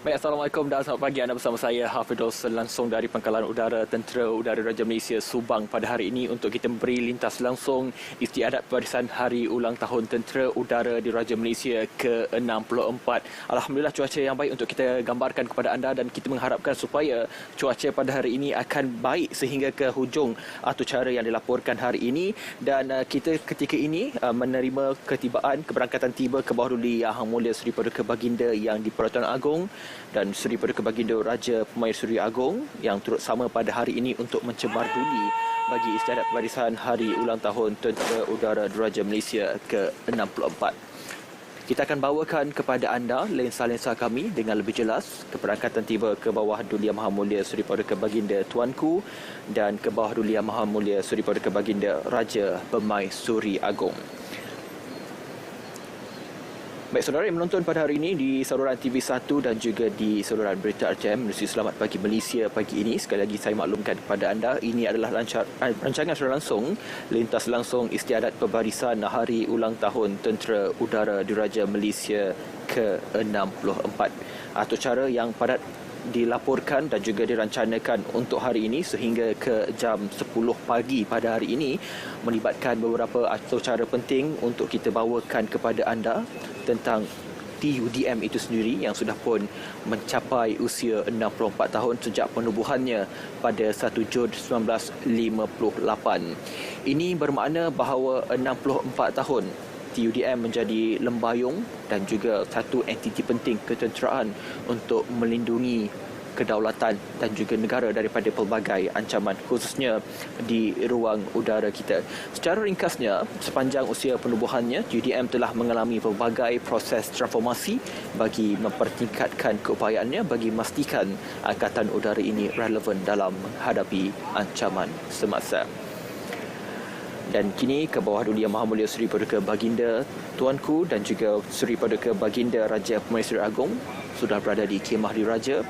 Baik, Assalamualaikum dan selamat pagi. Anda bersama saya, Hafidul, langsung dari Pangkalan Udara Tentera Udara Raja Malaysia Subang pada hari ini untuk kita memberi lintas langsung istiadat barisan Hari Ulang Tahun Tentera Udara di Raja Malaysia ke-64. Alhamdulillah cuaca yang baik untuk kita gambarkan kepada anda dan kita mengharapkan supaya cuaca pada hari ini akan baik sehingga ke hujung acara yang dilaporkan hari ini dan kita ketika ini menerima keberangkatan tiba ke bawah duli Yang Mulia Seri Paduka Baginda yang di Pertuan Agong dan Seri Paduka Baginda Raja Pemaisuri Agong yang turut sama pada hari ini untuk mencemar duli bagi istiadat barisan Hari Ulang Tahun Tentera Udara Diraja Malaysia ke-64. Kita akan bawakan kepada anda lensa-lensa kami dengan lebih jelas keberangkatan tiba ke bawah duli Yang Maha Mulia Seri Paduka Baginda Tuanku dan ke bawah duli Yang Maha Mulia Seri Paduka Baginda Raja Pemaisuri Agong. Baik, saudara yang menonton pada hari ini di saluran TV1 dan juga di saluran Berita RTM Menerusi Selamat Pagi Malaysia pagi ini. Sekali lagi saya maklumkan kepada anda, ini adalah rancangan secara langsung, lintas langsung istiadat pembarisan Hari Ulang Tahun Tentera Udara Diraja Malaysia ke-64. Atau cara yang padat dilaporkan dan juga dirancanakan untuk hari ini sehingga ke jam 10 pagi pada hari ini melibatkan beberapa acara penting untuk kita bawakan kepada anda tentang TUDM itu sendiri yang sudah pun mencapai usia 64 tahun sejak penubuhannya pada 1 Jun 1958. Ini bermakna bahawa 64 tahun TUDM menjadi lembayung dan juga satu entiti penting ketenteraan untuk melindungi kedaulatan dan juga negara daripada pelbagai ancaman khususnya di ruang udara kita. Secara ringkasnya, sepanjang usia penubuhannya, TUDM telah mengalami pelbagai proses transformasi bagi mempertingkatkan keupayaannya bagi memastikan angkatan udara ini relevan dalam menghadapi ancaman semasa. Dan kini ke bawah duli Yang Maha Mulia Seri Paduka Baginda Tuanku dan juga Seri Paduka Baginda Raja Pemaisuri Agong sudah berada di Khemah Diraja.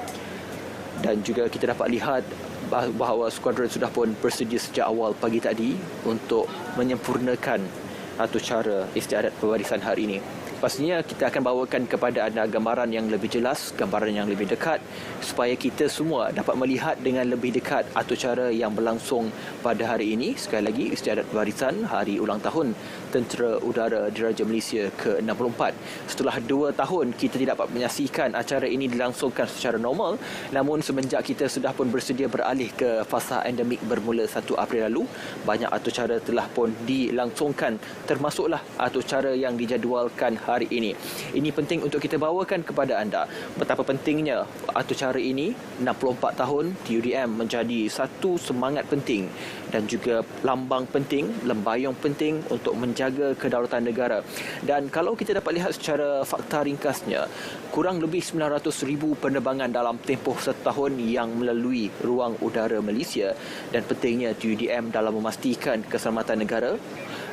Dan juga kita dapat lihat bahawa skuadron sudah pun bersedia sejak awal pagi tadi untuk menyempurnakan acara istiadat pembarisan hari ini. Pastinya kita akan bawakan kepada anda gambaran yang lebih jelas, gambaran yang lebih dekat supaya kita semua dapat melihat dengan lebih dekat acara yang berlangsung pada hari ini. Sekali lagi, istiadat barisan Hari Ulang Tahun Tentera Udara Diraja Malaysia ke-64. Setelah 2 tahun kita tidak dapat menyaksikan acara ini dilangsungkan secara normal, namun semenjak kita sudah pun bersedia beralih ke fasa endemik bermula 1 April lalu, banyak acara telah pun dilangsungkan, termasuklah acara yang dijadualkan hari ini. Ini penting untuk kita bawakan kepada anda betapa pentingnya acara ini. 64 tahun TUDM menjadi satu semangat penting dan juga lambang penting, lembayung penting untuk menjaga kedaulatan negara. Dan kalau kita dapat lihat secara fakta ringkasnya, kurang lebih 900,000 penerbangan dalam tempoh setahun yang melalui ruang udara Malaysia dan pentingnya TUDM dalam memastikan keselamatan negara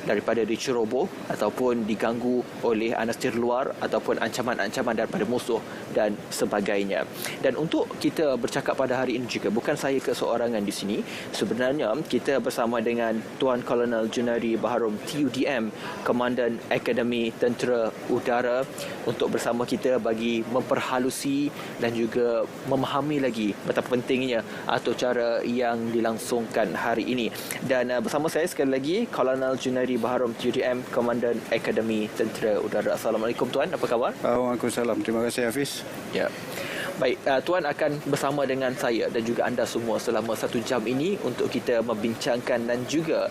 daripada diceroboh ataupun diganggu oleh anastir luar ataupun ancaman-ancaman daripada musuh dan sebagainya. Dan untuk kita bercakap pada hari ini juga, bukan saya keseorangan di sini. Sebenarnya kita bersama dengan Tuan Kolonel Junari Baharom TUDM, Komandan Akademi Tentera Udara, untuk bersama kita bagi memperhalusi dan juga memahami lagi betapa pentingnya acara yang dilangsungkan hari ini. Dan bersama saya sekali lagi Kolonel Junari Baharom TUDM, Komandan Akademi Tentera Udara. Assalamualaikum Tuan, apa khabar? Waalaikumsalam. Terima kasih Hafiz. Ya. Baik, Tuan akan bersama dengan saya dan juga anda semua selama 1 jam ini untuk kita membincangkan dan juga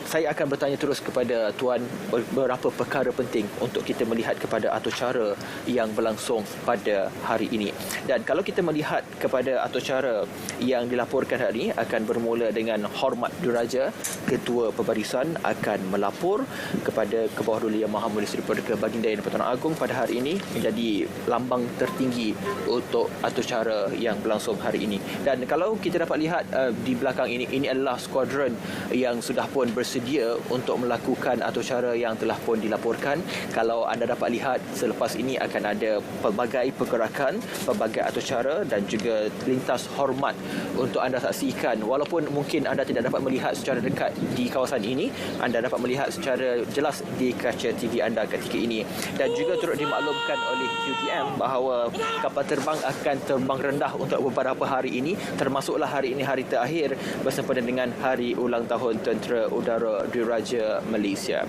saya akan bertanya terus kepada Tuan beberapa perkara penting untuk kita melihat kepada acara yang berlangsung pada hari ini. Dan kalau kita melihat kepada acara yang dilaporkan hari ini, akan bermula dengan hormat diraja. Ketua Pembarisan akan melapor kepada ke bawah duli Yang Maha Mulia Seri Paduka Baginda yang di-Pertuan Agong pada hari ini menjadi lambang tertinggi untuk acara yang berlangsung hari ini. Dan kalau kita dapat lihat di belakang ini adalah skuadron yang sudah pun bersedia bersedia untuk melakukan acara yang telah pun dilaporkan. Kalau anda dapat lihat, selepas ini akan ada pelbagai pergerakan, pelbagai acara dan juga lintas hormat untuk anda saksikan. Walaupun mungkin anda tidak dapat melihat secara dekat di kawasan ini, anda dapat melihat secara jelas di kaca TV anda ketika ini. Dan juga turut dimaklumkan oleh QTM bahawa kapal terbang akan terbang rendah untuk beberapa hari ini, termasuklah hari ini hari terakhir bersempena dengan Hari Ulang Tahun Tentera Udara Diraja Malaysia.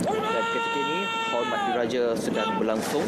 Dan ketika ini hormat diraja sedang berlangsung.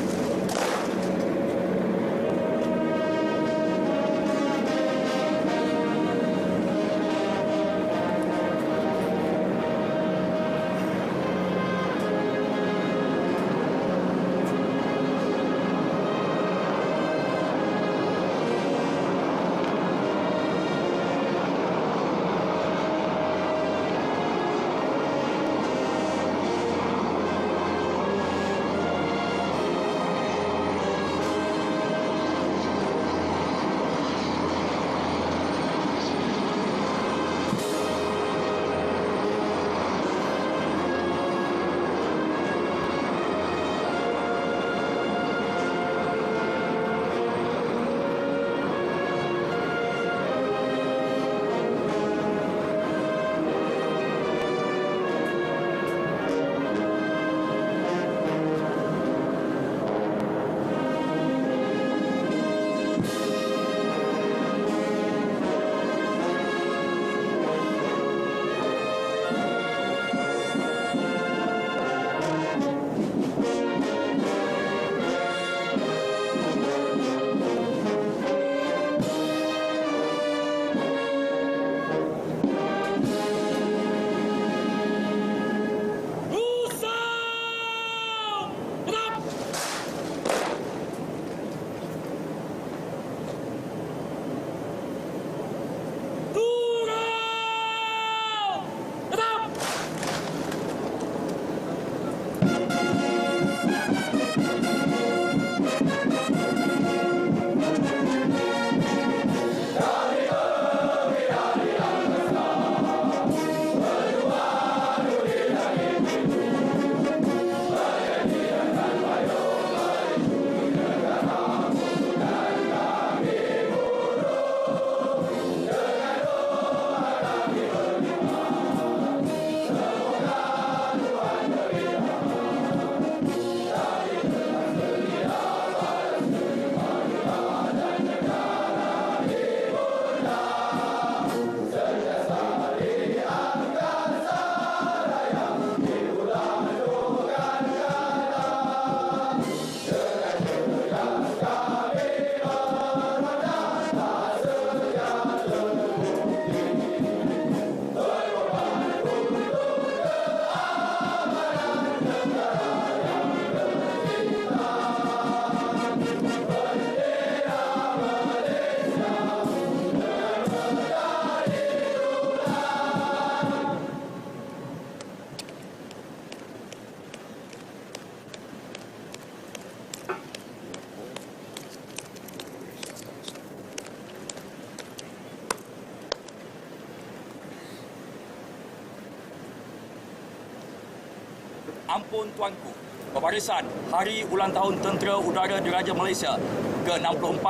Ampun tuanku, pembarisan Hari Ulang Tahun Tentera Udara Diraja Malaysia ke-64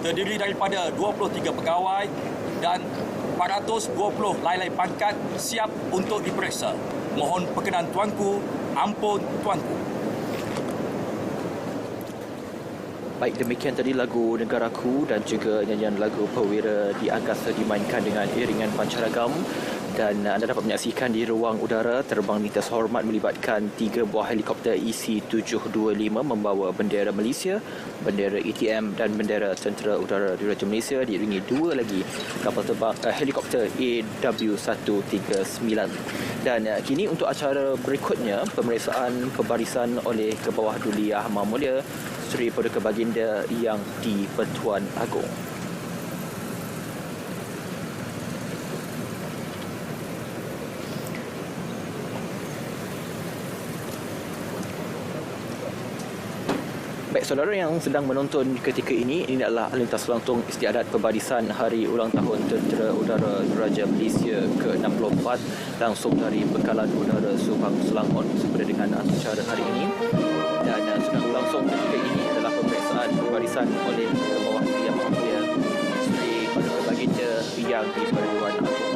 terdiri daripada 23 pegawai dan 420 lain-lain pangkat siap untuk diperiksa. Mohon perkenan tuanku, ampun tuanku. Baik, demikian tadi lagu Negaraku dan juga nyanyian lagu Perwira di Angkasa dimainkan dengan iringan pancaragam. Dan anda dapat menyaksikan di ruang udara terbang lintas hormat melibatkan 3 buah helikopter EC-725 membawa bendera Malaysia, bendera ETM dan bendera Tentera Udara Diraja Malaysia, diiringi 2 lagi kapal terbang helikopter AW139. Dan kini untuk acara berikutnya, pemeriksaan pembarisan oleh Kebawah Duli Yang Amat Mulia Seri Paduka Baginda Yang di-Pertuan Agong. Baik, saudara yang sedang menonton ketika ini adalah lintas langsung istiadat perbarisan Hari Ulang Tahun Tentera Udara Diraja Malaysia ke-64 langsung dari Bekalan Udara Subang Selangor bersempena dengan acara hari ini. Dan sedang berlangsung ketika ini adalah pemeriksaan perbarisan oleh Kebawah Yang Maha Mulia Seri Perdana Baginda Yang di-Pertuan Agong.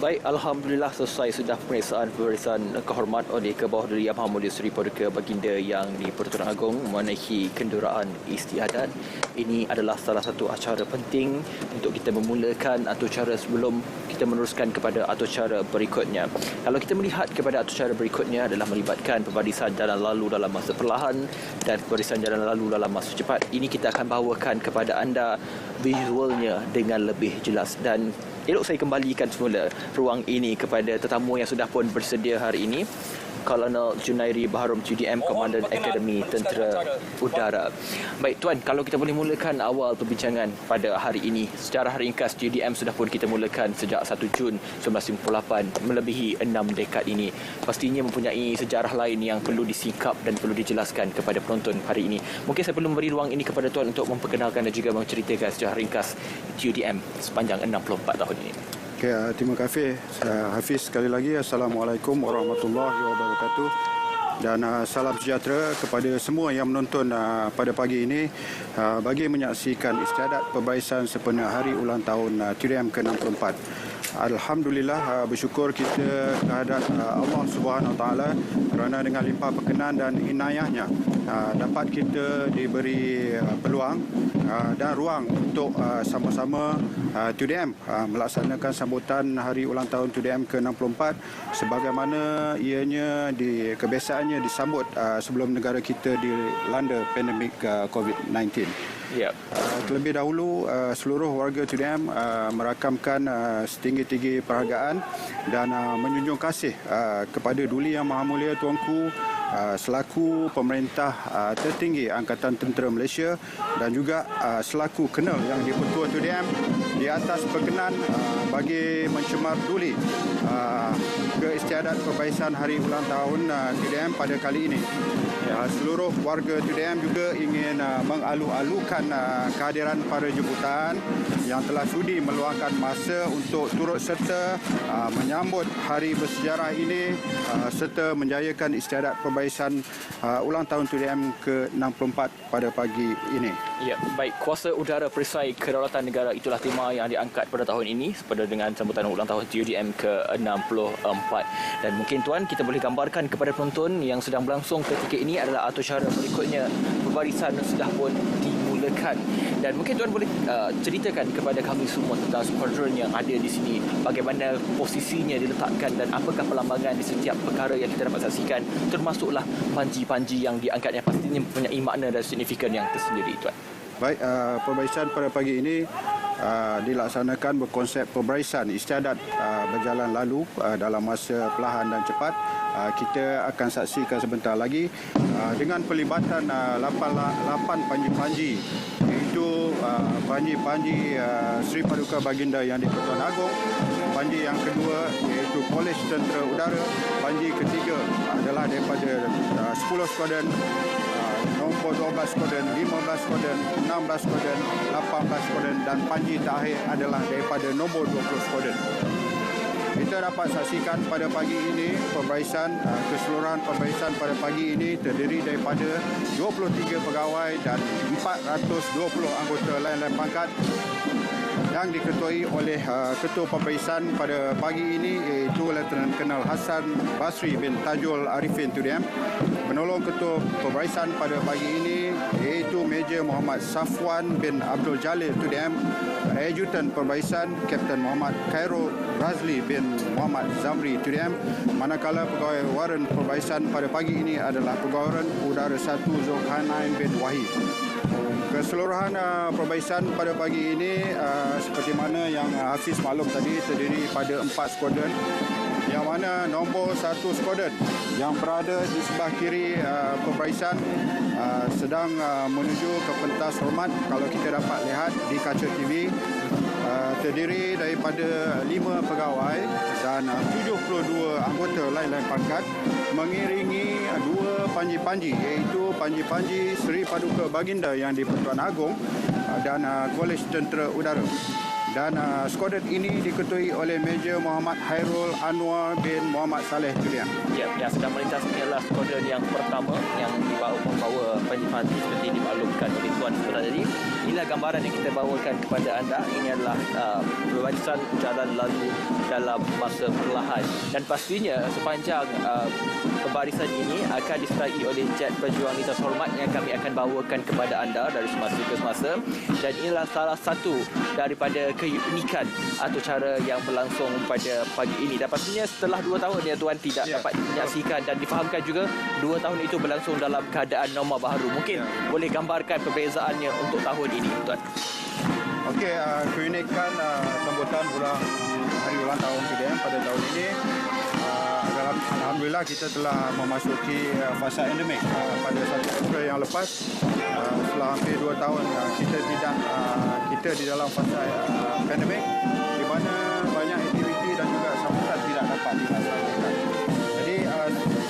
Baik, Alhamdulillah selesai sudah pemeriksaan kehormat oleh Kebawah Yang Maha Mulia Seri Paduka Baginda yang di-Pertuan Agong mengenai kenderaan istiadat. Ini adalah salah satu acara penting untuk kita memulakan acara sebelum kita meneruskan kepada acara berikutnya. Kalau kita melihat kepada acara berikutnya adalah melibatkan pembarisan jalan lalu dalam masa perlahan dan pembarisan jalan lalu dalam masa cepat. Ini kita akan bawakan kepada anda visualnya dengan lebih jelas, dan elok saya kembalikan semula ruang ini kepada tetamu yang sudah pun bersedia hari ini. Kolonel Junairi Baharom QDM, Komandan Akademi Tentera Udara. Baik Tuan, kalau kita boleh mulakan awal perbincangan pada hari ini. Secara ringkas, QDM sudah pun kita mulakan sejak 1 Jun 1958, melebihi 6 dekad ini. Pastinya mempunyai sejarah lain yang perlu disingkap dan perlu dijelaskan kepada penonton hari ini. Mungkin saya perlu memberi ruang ini kepada Tuan untuk memperkenalkan dan juga menceritakan secara ringkas QDM sepanjang 64 tahun ini. Okay, terima kasih Hafiz sekali lagi. Assalamualaikum warahmatullahi wabarakatuh. Dan salam sejahtera kepada semua yang menonton pada pagi ini bagi menyaksikan istiadat pembarisan sempena hari ulang tahun TDM ke-64. Alhamdulillah, bersyukur kita kehadrat Allah Subhanahu Wa Taala kerana dengan limpah perkenan dan inayahnya dapat kita diberi peluang dan ruang untuk sama-sama TDM melaksanakan sambutan hari ulang tahun TDM ke-64 sebagaimana ianya kebiasaannya disambut sebelum negara kita dilanda pandemik COVID-19. Ya. Terlebih dahulu seluruh warga TDM merakamkan setinggi-tinggi penghargaan dan menjunjung kasih kepada Duli Yang Maha Mulia Tuanku selaku pemerintah tertinggi Angkatan Tentera Malaysia dan juga selaku Kolonel yang di-Pertua TDM di atas perkenan bagi mencemar duli ke istiadat pembarisan hari ulang tahun TDM pada kali ini. Seluruh warga TDM juga ingin mengalu-alukan kehadiran para jemputan yang telah sudi meluangkan masa untuk turut serta menyambut hari bersejarah ini serta menjayakan istiadat pembarisan ulang tahun TDM ke-64 pada pagi ini. Ya, baik. Kuasa udara perisai kedaulatan negara itulah tema yang diangkat pada tahun ini sepada dengan sambutan ulang tahun TUDM ke-64. Dan mungkin Tuan, kita boleh gambarkan kepada penonton yang sedang berlangsung ketika ini adalah acara berikutnya. Pembarisan sudah pun dimulakan. Dan mungkin Tuan boleh ceritakan kepada kami semua tentang skuadron yang ada di sini, bagaimana posisinya diletakkan dan apakah perlambangan di setiap perkara yang kita dapat saksikan, termasuklah panji-panji yang diangkatnya pastinya mempunyai makna dan signifikan yang tersendiri, Tuan. Baik, pembarisan pada pagi ini dilaksanakan berkonsep pembarisan istiadat berjalan lalu dalam masa perlahan dan cepat. Kita akan saksikan sebentar lagi dengan pelibatan 8 panji-panji, iaitu panji-panji Seri Paduka Baginda yang di-Pertuan Agong, panji yang kedua iaitu Kolej Tentera Udara, panji ketiga adalah daripada 10 skuadron, nombor 12 skuadron, 15 skuadron, 16 skuadron, 18 skuadron dan panji terakhir adalah daripada nombor 20 skuadron. Kita dapat saksikan pada pagi ini pembarisan, keseluruhan pembarisan pada pagi ini terdiri daripada 23 pegawai dan 420 anggota lain-lain pangkat yang diketuai oleh Ketua Pembarisan pada pagi ini iaitu Lieutenant Colonel Hassan Basri bin Tajul Arifin TUDM. Penolong Ketua Pembarisan pada pagi ini iaitu Major Muhammad Safwan bin Abdul Jalil TUDM. Adjutan Pembarisan Kapten Muhammad Khairul Razli bin Muhammad Zamri TUDM. Manakala pegawai waran Pembarisan pada pagi ini adalah Pegawai Waran Udara 1 Zulkarnain bin Wahid. Keseluruhan pembarisan pada pagi ini seperti mana yang Hafiz maklum tadi terdiri pada 4 skuadron, yang mana nombor 1 skuadron yang berada di sebelah kiri pembarisan sedang menuju ke pentas hormat. Kalau kita dapat lihat di kaca TV, terdiri daripada 5 pegawai dan 72 anggota lain-lain pangkat mengiringi 2 panji-panji, iaitu panji-panji Seri Paduka Baginda yang di-Pertuan Agong dan Kolej Tentera Udara. Dan skuadron ini diketuai oleh Major Muhammad Hairul Anwar bin Muhammad Saleh Julian. Ya, yang sedang melintas ini adalah skuadron yang pertama yang membawa panji-panji seperti dimaklumkan oleh Tuan Sebelah tadi. Inilah gambaran yang kita bawakan kepada anda. Ini adalah perbarisan jalan lalu dalam masa perlahan. Dan pastinya sepanjang pembarisan ini akan disertai oleh jet pejuang lintas hormat yang kami akan bawakan kepada anda dari semasa ke semasa. Dan inilah salah satu daripada keunikan atau cara yang berlangsung pada pagi ini. Dan pastinya setelah 2 tahun ya Tuan tidak dapat menyaksikan dan difahamkan juga 2 tahun itu berlangsung dalam keadaan norma baharu. Mungkin boleh gambarkan perbezaannya untuk tahun ini Tuan. Okey, keunikan sambutan bulan hari ulang tahun PDM pada tahun ini, alhamdulillah kita telah memasuki fasa endemik. Pada 1 April yang lepas, setelah hampir 2 tahun kita di dalam fasa pandemik, di mana banyak aktiviti dan juga sambutan tidak dapat dilaksanakan. Jadi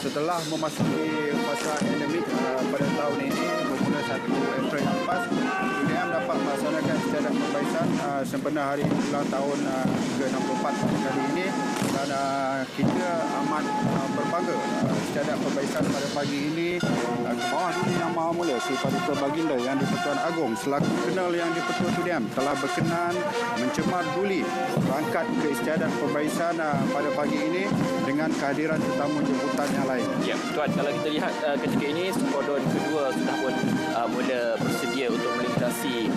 setelah memasuki fasa endemik pada tahun ini, bermula 1 April yang lepas, UDM dapat melaksanakan istiadat pembarisan sempena hari ulang tahun ke-64 kali ini. Dan kita amat berbangga istiadat pembarisan pada pagi ini ke bawah Duli Yang Maha Mulia Sri Paduka Baginda Yang di-Pertuan Agong selaku Kenal Yang di-Pertua UDM telah berkenan mencemar duli berangkat ke istiadat pembarisan pada pagi ini dengan kehadiran tetamu jemputan yang lain. Ya, Tuan, kalau kita lihat ketika ini skuadron kedua sudah pun mula bersedia untuk melintasi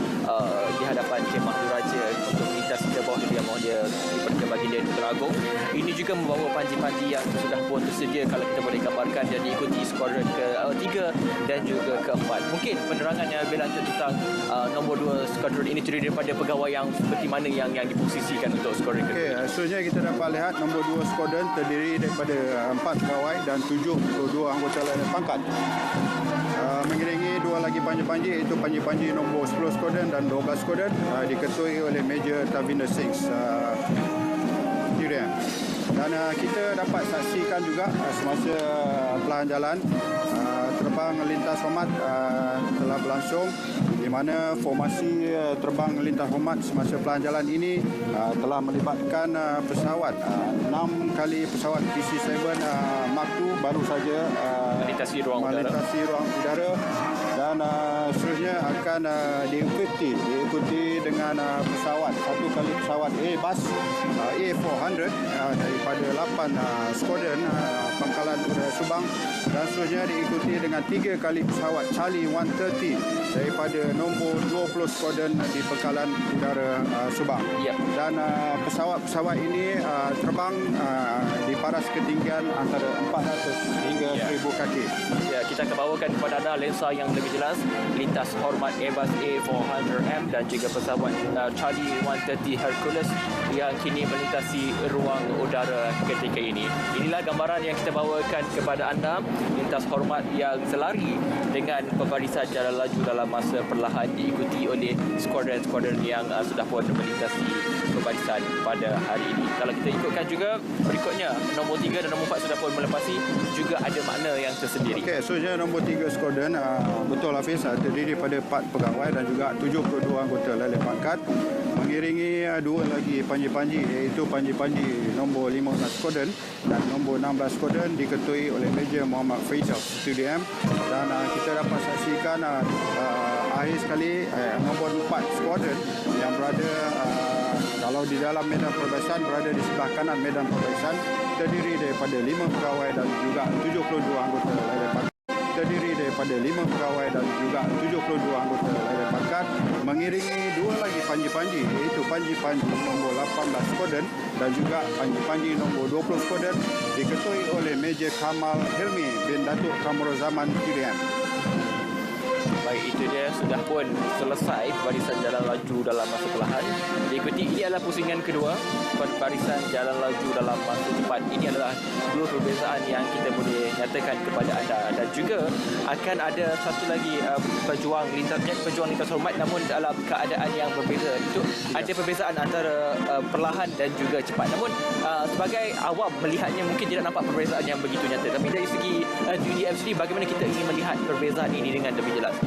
di hadapan Kemah Diraja untuk melintasi ke bawah Duli Yang Maha Mulia Sri Paduka Baginda di-Pertuan Agong. Ini juga membawa panji-panji yang sudah pun tersedia kalau kita boleh gambarkan dan diikuti skuadron ke-3 dan juga ke-4. Mungkin penerangan yang lebih lanjut tentang nombor 2 skuadron ini terdiri daripada pegawai yang seperti mana yang diposisikan untuk skuadron ke-2. Okey, seterusnya kita dapat lihat nombor 2 skuadron terdiri daripada 4 pegawai dan 72 anggota lain pangkat. Mengiringi 2 lagi panji-panji iaitu panji-panji nombor 10 skuadron dan 12 skuadron diketuai oleh Major Tavinder Singh Julian. Dan kita dapat saksikan juga semasa pelahan jalan terbang lintas hormat telah berlangsung, di mana formasi terbang lintas hormat semasa pelahan jalan ini telah melibatkan pesawat 6 kali pesawat PC-7 Mark II baru saja melintasi ruang udara dan seterusnya akan diikuti dengan pesawat 1 kali pesawat Airbus A400 daripada 8 skuadron Pangkalan Udara Subang, dan seterusnya diikuti dengan 3 kali pesawat Charlie 130 daripada nombor 20 skuadron di Pangkalan Udara Subang. Yep. Dan pesawat-pesawat ini terbang di paras ketinggian antara 400 hingga 1000 kaki. Ya, kita akan bawakan kepada anda lensa yang lebih jelas lintas hormat Airbus A400M dan juga pesawat Charlie 130 Hercules yang kini melintasi ruang udara ketika ini. Inilah gambaran yang kita bawakan kepada anda, lintas hormat yang selari dengan pembarisan jalan laju dalam masa perlahan diikuti oleh skuadron-skuadron yang sudah pun melintasi pembarisan pada hari ini. Kalau kita ikutkan juga berikutnya, nombor 3 dan nombor 4 sudah pun melepasi, juga ada makna yang tersendiri. Okey, seterusnya nombor 3 skuadron betul Hafiz terdiri daripada 4 pegawai dan juga 72 anggota lalai pangkat, mengiringi 2 lagi panji-panji iaitu panji-panji nombor 15 skuadron dan nombor 16 skuadron diketuai oleh Major Muhammad Faisal UDM. Dan kita dapat saksikan akhir sekali nombor 4 skuadron yang berada kalau di dalam medan perbarisan berada di sebelah kanan medan perbarisan, terdiri daripada 5 pegawai dan juga 72 anggota lalai pangkat. Mengiringi 2 lagi panji-panji iaitu panji-panji nombor 18 skuadron dan juga panji-panji nombor 20 skuadron diketuai oleh Major Kamal Hilmi bin Datuk Kamruzaman Kirian. Baik, itu dia sudah pun selesai barisan jalan laju dalam masa perlahan. Diikuti, ini adalah pusingan kedua barisan jalan laju dalam masa cepat. Ini adalah 2 perbezaan yang kita boleh nyatakan kepada anda, dan juga akan ada satu lagi pejuang lintas hormat namun dalam keadaan yang berbeza. Itu ada perbezaan antara perlahan dan juga cepat. Namun sebagai awam melihatnya mungkin tidak nampak perbezaan yang begitu nyata. Tapi dari segi UDM sendiri, bagaimana kita ingin melihat perbezaan ini dengan lebih jelas?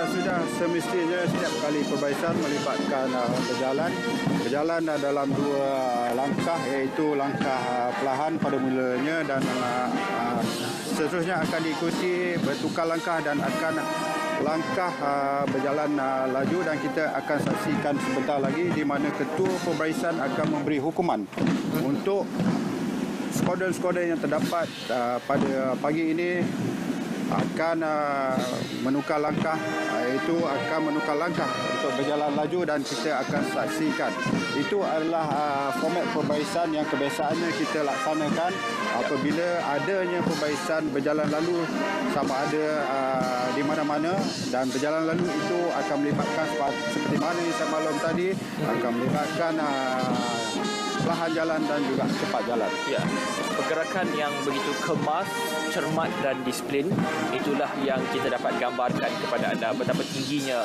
Sudah semestinya setiap kali perbaisan melibatkan berjalan. Berjalan dalam dua langkah, iaitu langkah perlahan pada mulanya dan seterusnya akan diikuti bertukar langkah dan akan langkah berjalan laju, dan kita akan saksikan sebentar lagi di mana ketua perbaisan akan memberi hukuman untuk skoda-skoda yang terdapat pada pagi ini akan menukar langkah, iaitu akan menukar langkah untuk berjalan laju dan kita akan saksikan. Itu adalah format perbaisan yang kebiasaannya kita laksanakan apabila adanya perbaisan berjalan lalu sama ada di mana-mana, dan berjalan lalu itu akan melibatkan seperti mana yang saya maklum tadi, akan melibatkan perlahan jalan dan juga cepat jalan. Ya, pergerakan yang begitu kemas, cermat dan disiplin, itulah yang kita dapat gambarkan kepada anda betapa tingginya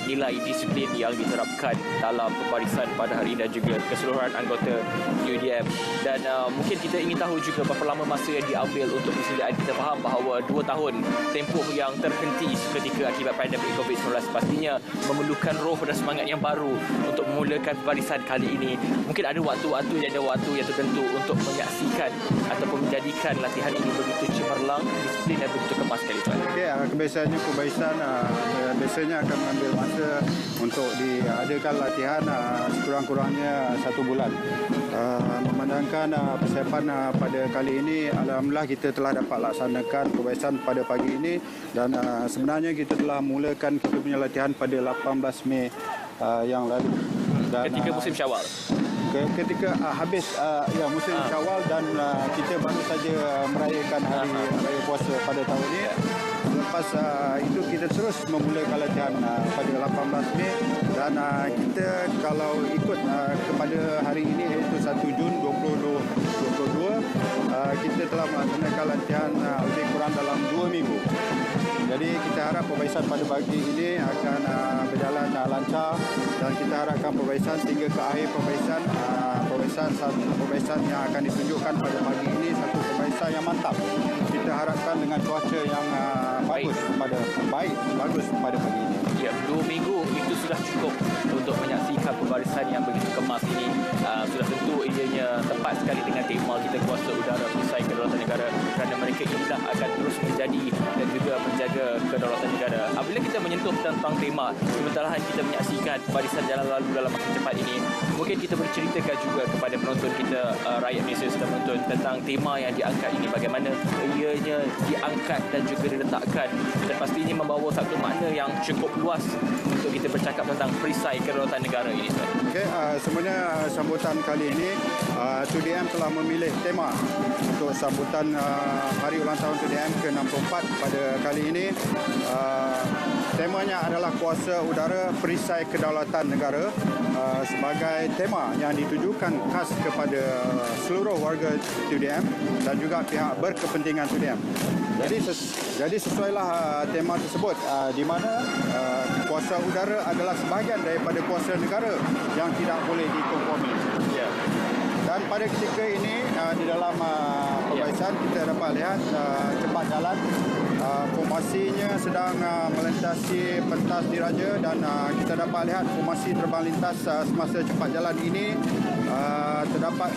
nilai disiplin yang diterapkan dalam pembarisan pada hari ini dan juga keseluruhan anggota UDM. Dan mungkin kita ingin tahu juga berapa lama masa yang diambil untuk persediaan. Kita faham bahawa 2 tahun tempoh yang terhenti seketika akibat pandemik COVID-19 pastinya memerlukan roh dan semangat yang baru untuk memulakan pembarisan kali ini. Mungkin ada waktu yang tertentu untuk menyaksikan ataupun menjadikan latihan ini begitu cemerlang, disiplin dan begitu kemas sekali, Tuan. Okey, kebiasaannya perbaisan biasanya akan mengambil masa untuk diadakan latihan sekurang-kurangnya 1 bulan. Memandangkan persiapan pada kali ini, alhamdulillah kita telah dapat laksanakan perbaisan pada pagi ini, dan sebenarnya kita telah mulakan kita punya latihan pada 18 Mei yang lalu. Dan, Ketika musim Syawal. Ketika habis musim Syawal, dan kita baru saja merayakan hari raya puasa pada tahun ini. Lepas itu kita terus memulakan latihan pada 18 Mei, dan kita kalau ikut kepada hari ini iaitu 1 Jun 2022, kita telah melaksanakan latihan lebih kurang dalam 2 minggu. Jadi kita harap perbaisan pada pagi ini akan berjalan lancar, dan kita harapkan perbaisan hingga ke akhir perbaisan yang akan ditunjukkan pada pagi ini satu perbaisan yang mantap. Kita harapkan dengan cuaca yang bagus pada pagi ini. Ya, 2 minggu itu sudah cukup untuk menyaksikan pembarisan yang begitu kemas ini. Sudah tentu ianya tepat sekali dengan tema kita kuasa udara perisai kedaulatan negara, kerana mereka inilah akan terus menjadi dan juga menjaga kedaulatan negara. Apabila kita menyentuh tentang tema, sementara kita menyaksikan barisan jalan lalu dalam masa cepat ini, mungkin kita berceritakan juga kepada penonton kita, rakyat Malaysia sedang menonton, tentang tema yang diangkat ini, bagaimana ianya diangkat dan juga diletakkan, dan pastinya membawa satu makna yang cukup luas untuk kita bercakap tentang perisai kedaulatan negara ini. Okey, sebenarnya sambutan kali ini 2DM telah memilih tema untuk sambutan hari ulang tahun 2DM ke-64 pada kali ini. Temanya adalah kuasa udara perisai kedaulatan negara, sebagai tema yang ditujukan khas kepada seluruh warga 2DM dan juga pihak berkepentingan 2DM. Jadi sesuailah tema tersebut, di mana kuasa udara adalah sebahagian daripada kuasa negara yang tidak boleh dikompromi. Ya. Dan pada ketika ini di dalam perbaisan kita dapat lihat cepat jalan, formasinya sedang melintasi pentas diraja, dan kita dapat lihat formasi terbang lintas semasa cepat jalan ini terdapat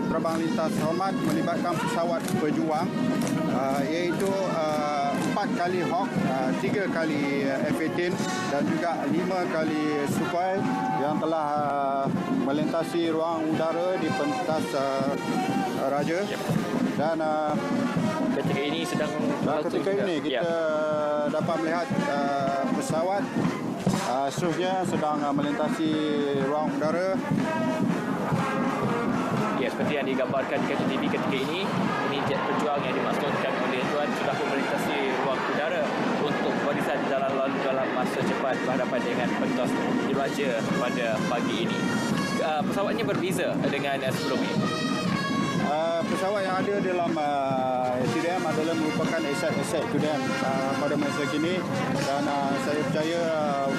terbang lintas hormat melibatkan pesawat pejuang, iaitu 4 kali Hawk, 3 kali F-18 dan juga 5 kali Sukhoi yang telah melintasi ruang udara di pentas Raja. Dan ketika ini kita dapat melihat pesawat seterusnya sedang melintasi ruang udara. Ya, seperti yang digambarkan di TV ketika ini jet pejuang yang dimaksudkan oleh Tuan sudah melintasi ruang udara untuk barisan jalan lalu dalam masa cepat berhadapan dengan pentas diraja pada pagi ini. Pesawatnya berbeza dengan sebelum ini. Pesawat yang ada dalam TDM adalah merupakan aset-aset TDM pada masa kini, dan saya percaya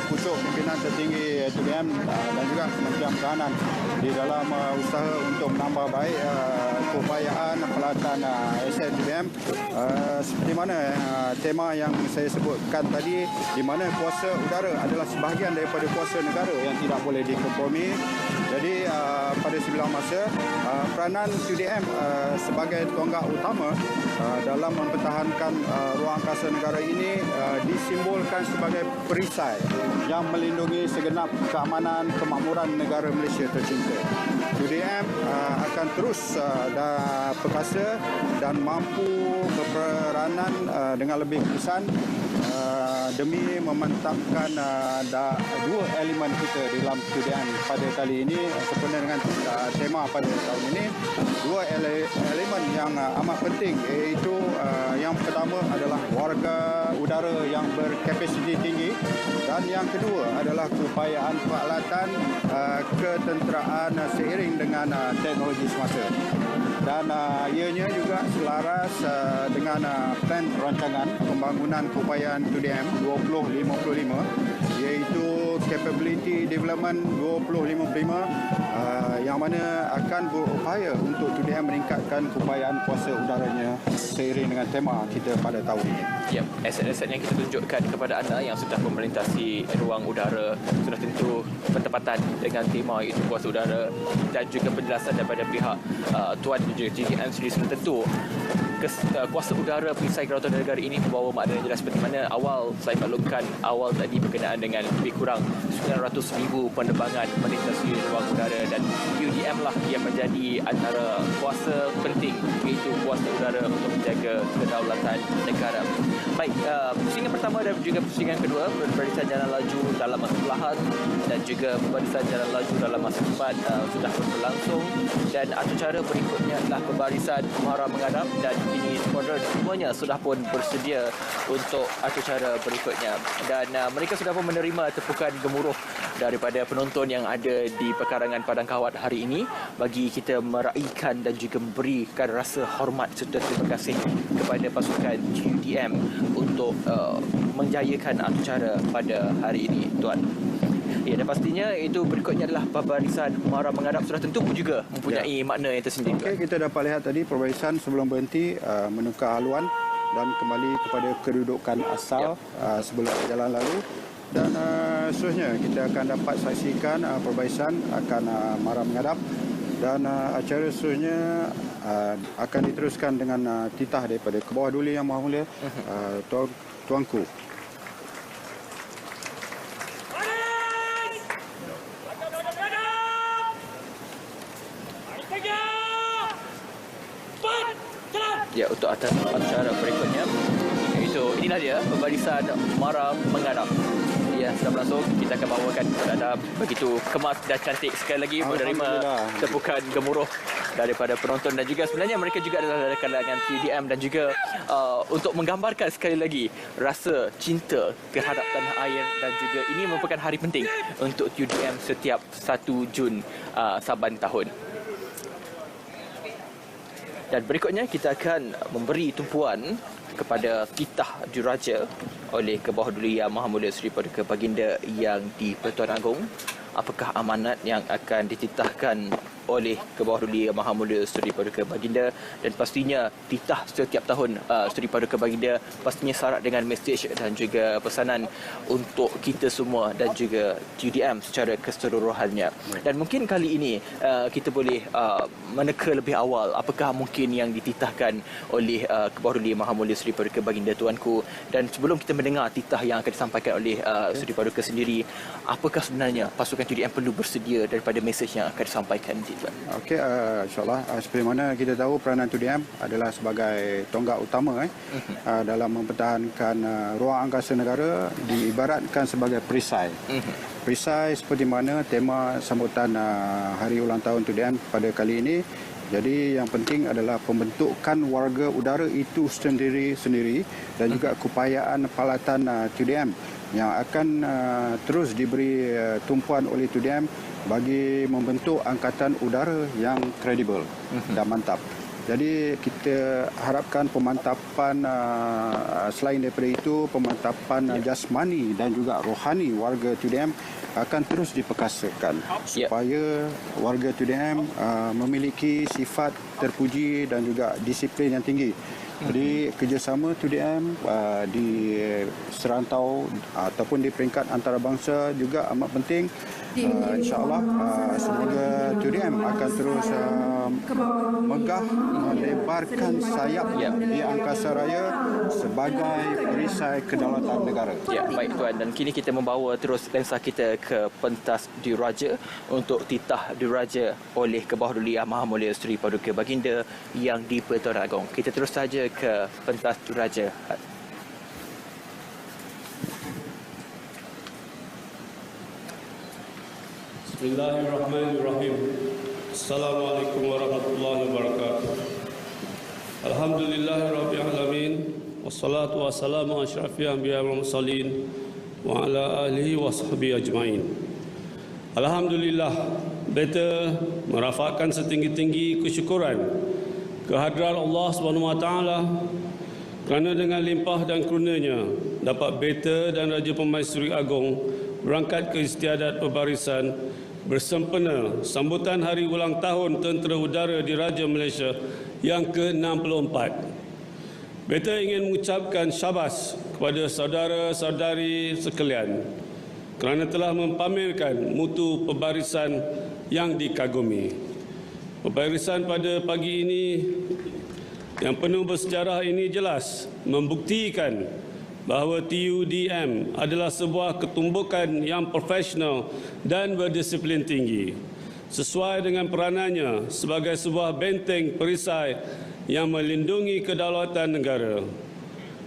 pucuk pimpinan tertinggi TDM dan juga Kementerian Pertahanan di dalam usaha untuk menambah baik keupayaan pelakon aset TDM seperti mana tema yang saya sebutkan tadi, di mana kuasa udara adalah sebahagian daripada kuasa negara yang tidak boleh dikompromi. Jadi pada sebilang masa peranan TDM sebagai tonggak utama dalam mempertahankan ruang angkasa negara ini disimbolkan sebagai perisai yang melindungi segenap keamanan kemakmuran negara Malaysia tercinta. TDM akan terus perkasa dan mampu berperanan dengan lebih kesan demi memantapkan dua elemen kita dalam TDM pada kali ini. Sempena dengan tema pada tahun ini, dua elemen yang amat penting, iaitu yang pertama adalah warga udara yang berkapasiti tinggi, dan yang kedua adalah keupayaan peralatan ketenteraan seiring dengan teknologi semasa. Dan ianya juga selaras dengan plan rancangan pembangunan keupayaan TDM 2055, iaitu Capability Development 2055, yang mana akan berupaya untuk TDM meningkatkan keupayaan kuasa udaranya seiring dengan tema kita pada tahun ini. Ya, aset-aset yang kita tunjukkan kepada anda yang sudah melintasi ruang udara sudah tentu bertepatan dengan tema itu kuasa udara, dan juga penjelasan daripada pihak Tuan dan juga GDM sendiri sudah tentu kuasa udara perisai kerajaan negara ini membawa makna jelas seperti mana awal saya maklumkan awal tadi berkenaan dengan lebih kurang 900,000 penerbangan melintasi ruang udara, dan UDM lah yang menjadi antara kuasa penting, iaitu kuasa udara untuk menjaga kedaulatan negara. Baik, pusingan pertama dan juga pusingan kedua, barisan jalan laju dalam masa perlahan dan juga barisan jalan laju dalam masa cepat sudah berlangsung, dan acara berikutnya adalah pembarisan muara menghadap, dan ini skuadron semuanya sudah pun bersedia untuk acara berikutnya, dan mereka sudah pun menerima tepukan gemuruh daripada penonton yang ada di pekarangan Padang Kawat hari ini bagi kita meraihkan dan juga memberikan rasa hormat serta terima kasih kepada pasukan UDM untuk menjayakan acara pada hari ini, Tuan. Ya, dan pastinya itu berikutnya adalah pembarisan muara menghadap sudah tentu pun juga mempunyai makna yang tersendiri. Okey, kita dapat lihat tadi pembarisan sebelum berhenti menukar haluan dan kembali kepada kedudukan asal sebelum jalan lalu, dan seterusnya kita akan dapat saksikan pembarisan akan muara menghadap, dan acara seterusnya akan diteruskan dengan titah daripada Ke Bawah Duli Yang Maha Mulia Tuanku. Ya, untuk acara berikutnya, iaitu inilah dia pembarisan muara menghadap. Ya, sudah berlangsung. Kita akan bawakan kepada anda begitu kemas dan cantik sekali lagi menerima tepukan gemuruh daripada penonton, dan juga sebenarnya mereka juga adalah dari kalangan UDM, dan juga untuk menggambarkan sekali lagi rasa cinta terhadap tanah air, dan juga ini merupakan hari penting untuk UDM setiap 1 Jun saban tahun. Dan berikutnya kita akan memberi tumpuan kepada titah diraja oleh Ke Bawah Duli Yang Maha Mulia Seri Paduka Baginda yang di-Pertuan Agong. Apakah amanat yang akan dititahkan oleh Ke Bawah Duli Yang Maha Mulia Seri Paduka Baginda, dan pastinya titah setiap tahun Seri Paduka Baginda pastinya syarat dengan mesej dan juga pesanan untuk kita semua dan juga UDM secara keseluruhannya. Dan mungkin kali ini kita boleh meneka lebih awal apakah mungkin yang dititahkan oleh Ke Bawah Duli Yang Maha Mulia Seri Paduka Baginda Tuanku, dan sebelum kita mendengar titah yang akan disampaikan oleh Seri Paduka sendiri, apakah sebenarnya pasukan UDM perlu bersedia daripada mesej yang akan disampaikan? Okey, insyaAllah seperti mana kita tahu peranan TDM adalah sebagai tonggak utama dalam mempertahankan ruang angkasa negara, diibaratkan sebagai perisai. Perisai seperti mana tema sambutan hari ulang tahun TDM pada kali ini. Jadi yang penting adalah pembentukan warga udara itu sendiri-sendiri, dan juga keupayaan peralatan TDM yang akan terus diberi tumpuan oleh TDM bagi membentuk angkatan udara yang kredibel dan mantap. Jadi kita harapkan pemantapan selain daripada itu, pemantapan jasmani dan juga rohani warga TUDM akan terus diperkasakan supaya warga TUDM memiliki sifat terpuji dan juga disiplin yang tinggi. Jadi kerjasama TUDM di serantau ataupun di peringkat antarabangsa juga amat penting. InsyaAllah semoga TUDM akan terus megah melebarkan sayap di angkasa raya sebagai perisai kedaulatan negara. Ya, baik Tuan. Dan kini kita membawa terus lensa kita ke pentas diraja untuk titah diraja oleh Kebahaduliah Maha Mulia Seri Paduka Baginda Yang di-Pertuan Agong. Kita terus saja ke pentas diraja. Bismillahirrahmanirrahim. Assalamualaikum warahmatullahi wabarakatuh. Alhamdulillahirabbil alamin. Wassalatu wassalamu asyrafil anbiya'i wal mursalin wa ala alihi washabihi ajmain. Alhamdulillah, beta merafakkan setinggi-tinggi kesyukuran kehadrat Allah Subhanahu wa taala kerana dengan limpah dan kurnianya dapat beta dan Raja Pemaisuri Agong berangkat ke istiadat pembarisan bersempena sambutan hari ulang tahun Tentera Udara Diraja Malaysia yang ke-64. Beta ingin mengucapkan syabas kepada saudara-saudari sekalian kerana telah mempamerkan mutu pembarisan yang dikagumi. Pembarisan pada pagi ini yang penuh bersejarah ini jelas membuktikan bahawa TUDM adalah sebuah ketumbukan yang profesional dan berdisiplin tinggi, sesuai dengan peranannya sebagai sebuah benteng perisai yang melindungi kedaulatan negara.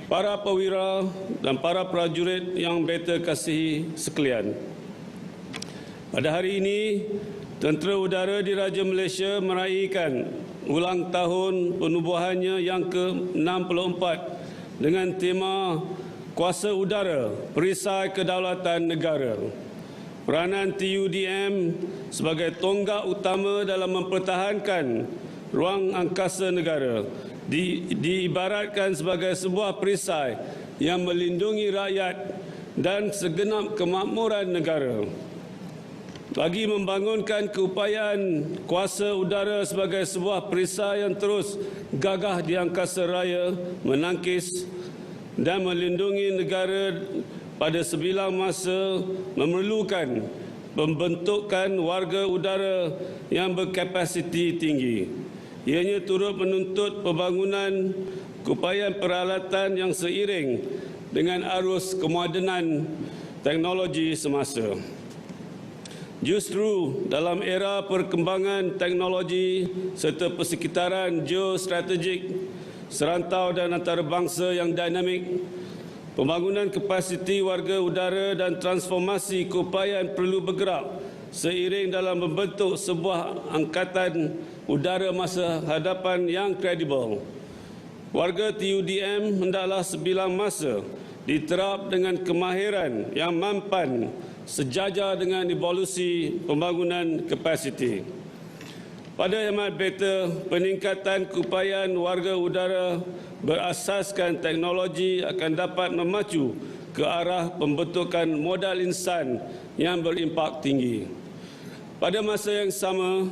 Para perwira dan para prajurit yang beta kasihi sekalian, pada hari ini Tentera Udara Diraja Malaysia meraihkan ulang tahun penubuhannya yang ke-64 dengan tema Kuasa Udara, Perisai Kedaulatan Negara. Peranan TUDM sebagai tonggak utama dalam mempertahankan ruang angkasa negara diibaratkan sebagai sebuah perisai yang melindungi rakyat dan segenap kemakmuran negara. Bagi membangunkan keupayaan kuasa udara sebagai sebuah perisai yang terus gagah di angkasa raya, menangkis dan melindungi negara pada sebilang masa memerlukan pembentukan warga udara yang berkapasiti tinggi. Ianya turut menuntut pembangunan keupayaan peralatan yang seiring dengan arus kemodenan teknologi semasa. Justru dalam era perkembangan teknologi serta persekitaran geostrategik serantau dan antarabangsa yang dinamik, pembangunan kapasiti warga udara dan transformasi keupayaan perlu bergerak seiring dalam membentuk sebuah angkatan udara masa hadapan yang kredibel. Warga TUDM hendaklah sebilang masa diterap dengan kemahiran yang mampan sejajar dengan evolusi pembangunan kapasiti. Pada hemat beta, peningkatan keupayaan warga udara berasaskan teknologi akan dapat memacu ke arah pembentukan modal insan yang berimpak tinggi. Pada masa yang sama,